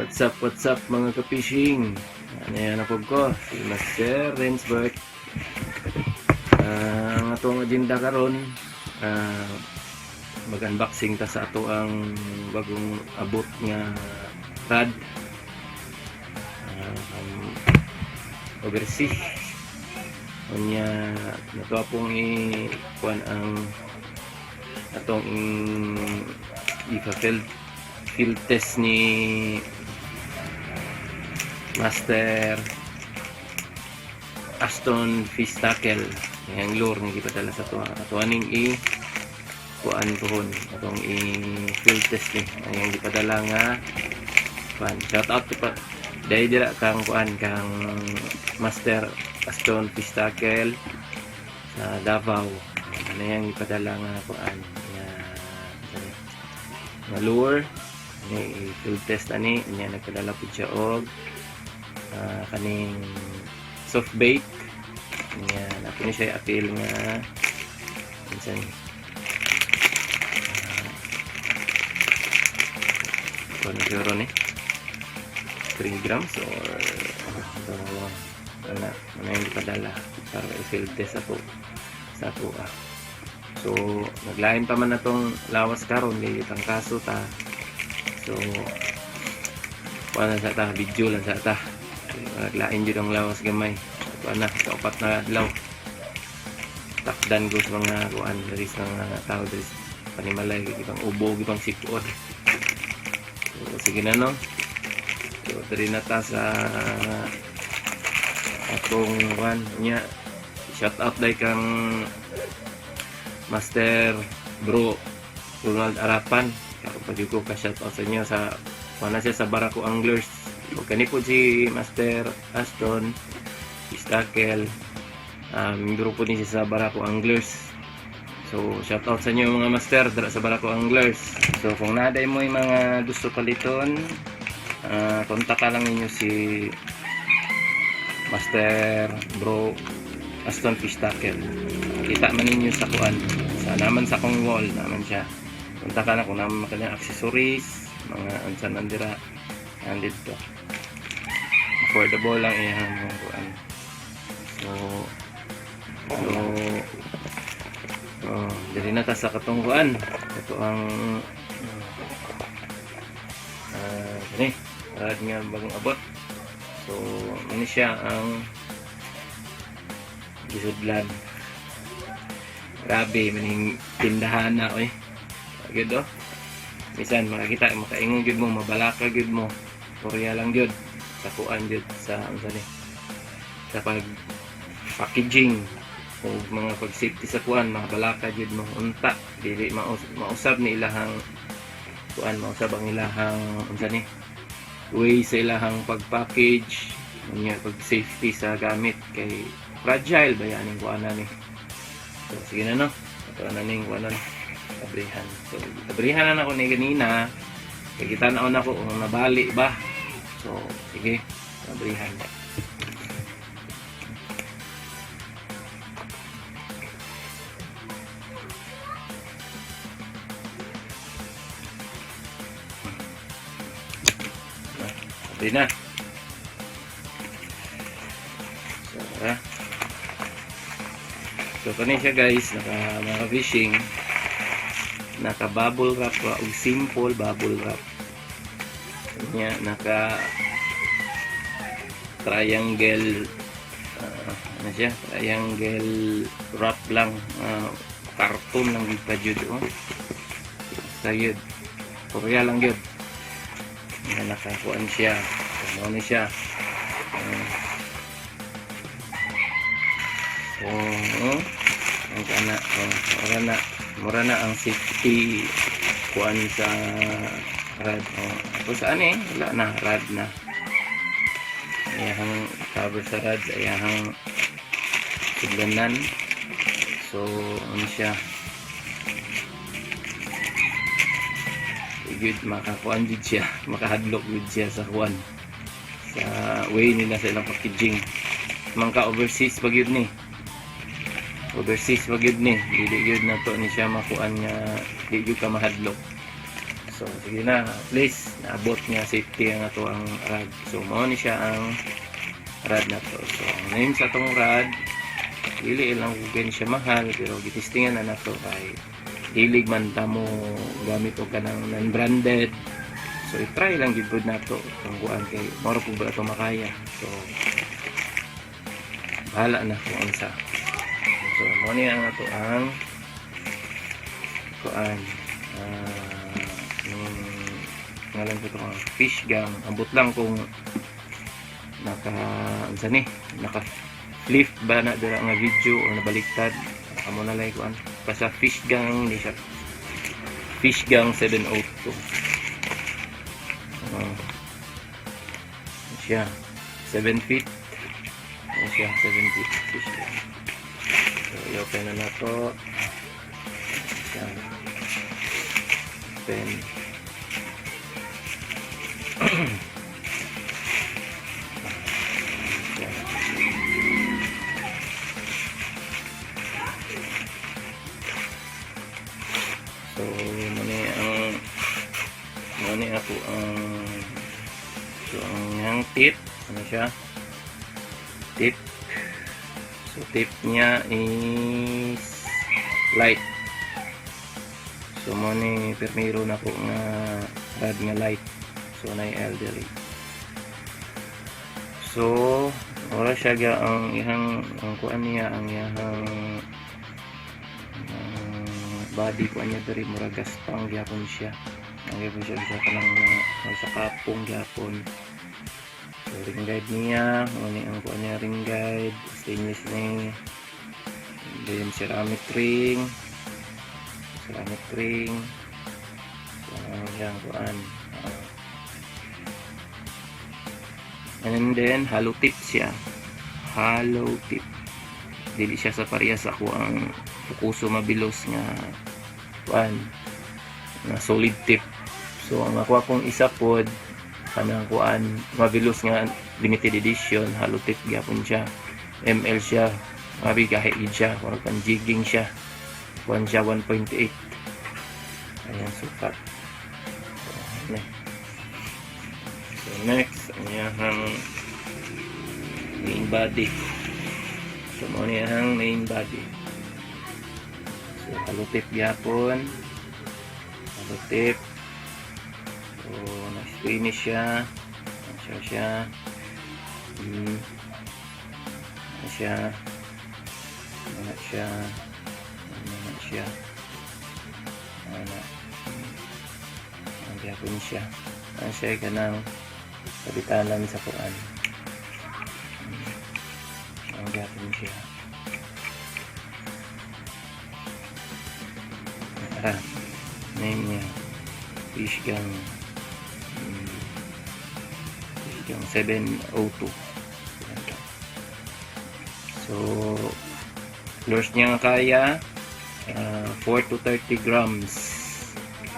What's up mga ka-fishing? Ano yan po ko? Si Master Rensberg. Ang atong agenda karon, mag-unboxing ta sa ato ang bagong abot nga rod. Overseas. Unya nato pong i-kuan ang atong field test ni Master Aston Fish Tackle. Yang lure nga gipadala sa tuwa. Atuaning kuan pohon atong field test ni. Ang gipadala nga kuan. Shout out pa dai dira kang kuan kang Master Aston Fish Tackle sa Davao. Ano yang gipadala nga kuan nga lure ni field test ani niya nagpadala pud siya og kaning soft bait niya nato ni siya appeal nga minsan ano siguro ni 3 grams or ano yung ipadala para i-field test ako sa ako so naglain pa man na tong lawas karon di itang kaso ta so wala sa ta video lang sa ta naglain jud ang lawas gamay na sa upat na adlaw takdan ko sa mga kuan diri sa mga tao diri panimalay gipang ubo gipang sipod so sige na no so diri na ta sa atong kuan nya shout out dai kang Master Bro Ronald Arapan kapag ko ka shout out sa inyo sa mana siya sa Barako Anglers. Huwag ka po si Master Aston Fish Tackle. Membro po din siya sa Barako Anglers. So shout out sa inyo mga master dara sa Barako Anglers. So kung naday mo yung mga gusto paliton, kontak lang ninyo si Master Bro Aston Fish Tackle. Kita man ninyo sa kuan sa naman sa kong wall naman siya. Kontak na kung naman makanya accessories mga ansan nandira nandito affordable lang iyan yung kuan so dili na ta sa katungkuan ito ang rad nga bagong abot so ano siya ang gisudlan grabe maning tindahan na gud bisan makakita makaingon gud mo mabalaka gud mo Korea lang gud sa kuan gud sa unsa ni sa pag packaging o mga pag safety sa kuan mabalaka gud mo unta dili mausab ni ilahang kuan mausab ang ilahang unsa ni way sa ilahang pag package unya pag safety sa gamit kay fragile ba yan ang kuan ni so sige na no ito na ning kuan na kabrihan. So, kabrihan na ako ni ganina. Kaya kita naon ako kung nabali ba. So, sige. Kabrihan na. Kabri na. So, kani siya guys. Mga fishing. Naka bubble wrap o simple bubble wrap nya naka triangle ano siya triangle wrap lang karton lang gid pa jud sa yun Korea lang yun nakakuan siya ano siya ang kana mura na ang safety kuan sa rad ako saan wala na rad na ayahang cover sa rad ayahang siglanan so ano siya good makakuan din siya makahadlok din siya sa kuan sa way nila sa ilang packaging mangka overseas pag yun ni overseas wag yun ni dili yun na to ni siya makuan nga di yun ka mahadlok So sige na, at least naabot nga safety ang ato ang rad. So mao ni siya ang rad na to. So ang name sa tong rad, dili lang kung siya mahal, pero gitistingan na nato kay hilig man ta mo gamit og kanang non-branded. So i-try lang gid na to kung kuan kay moro pud ba to makaya. So bahala na kung unsa. So mo ni ang ato ang kuan ngalan ko ito fish gang. Ambot lang kung naka flip ba na dira nga video o nabaliktad amo na lang kuan basta fish gang ni siya, fish gang 702 siya 7 feet siya 7 feet fish gang. So i-open na nato siya open. So mani ako ang tip, ano siya? Tip. So tip niya is light. So mani permiro na ko nga rad nga light. So na elderly. So ora siya ga ang ihang kuan niya ang ihang body ko niya diri mura gaspang gyapon siya. Ang gyapon siya sa kanang sa kapong gyapon. So ring guide niya, ani ang kuan niya ring guide, stainless ni. Then ceramic ring. Ceramic ring. So yang kuan. And then hollow tip siya. Hollow tip. Dili siya sa parehas ako ang pukuso mabilos nga kuan na solid tip. So ang ako akong isa pod kanang kuan mabilos nga limited edition hollow tip gyapon siya. ML siya, mabi kahit siya, or kan jigging siya. Kuan siya 1.8. Ayan sukat. So next, ang main body. So mo ni ang main body. So kalutip gyapon. Kalutip. So na-finish siya. Siya. Ang gyapon siya. Ang siya kanang kabitanan sa Quran. Ang gyapon siya. Name niya fish gang 702. So lures niya kaya 4 to 30 grams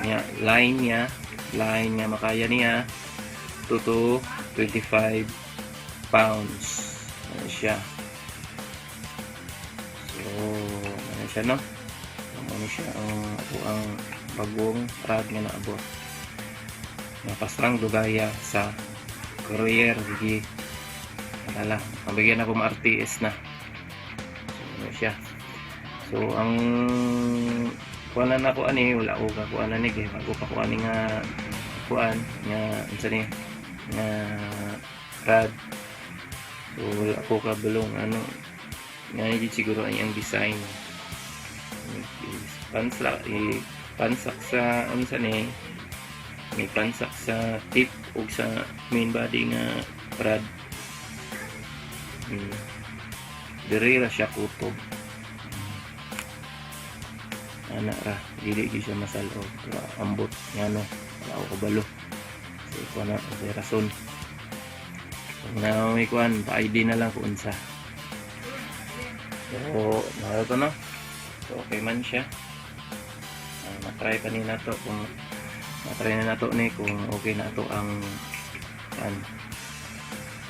niya. Line niya makaya niya 2 to 25 pounds. Ano siya. So ano siya no? Ano siya ang bagong rad nga naabot. Napasrang dugaya sa courier sige. Adala, ang bigyan ako ma-RTS na. So ano siya. So ang kuanan ako ani wala ko ka kuanan ni kay bago pa kuan nga kuan nga unsa ni nga rad. So wala ko ka bulong ano nga hindi siguro ang design. Pansak sa unsa ni may pansak sa tip ug sa main body nga rad. Diri ra siya kutob. Ana ra dili gyud siya masalo. Ambot ngano wala ko kabalo. So ko na sa rason. Na may kuan pa ID na lang kung unsa. So narito na. So okay man siya. Na-try pa ni nato kung na-try na nato ni kung okay na to ang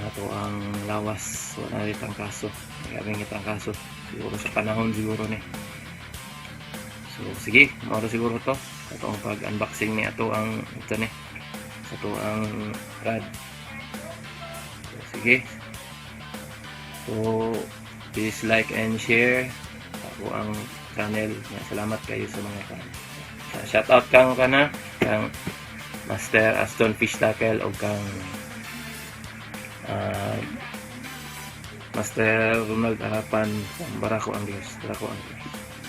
nato ang lawas. Wala rin ang kaso. Gagawin kitang kaso siguro sa panahon siguro ni. So sige, maro siguro to sa itong pag-unboxing ni ato ang ito ni sa ito ang rad. So, sige, so please like and share ako ang channel. Salamat kayo sa mga shout out kang kang Master Aston Fish Tackle o kang Master Ronald Harapan sa Barako Anglers.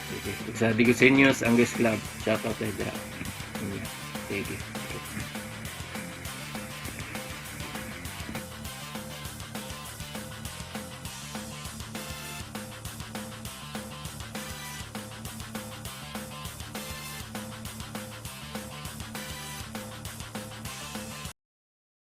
Sige. Sa Digoseños Anglers Club. Shout out tayo dyan. Sige.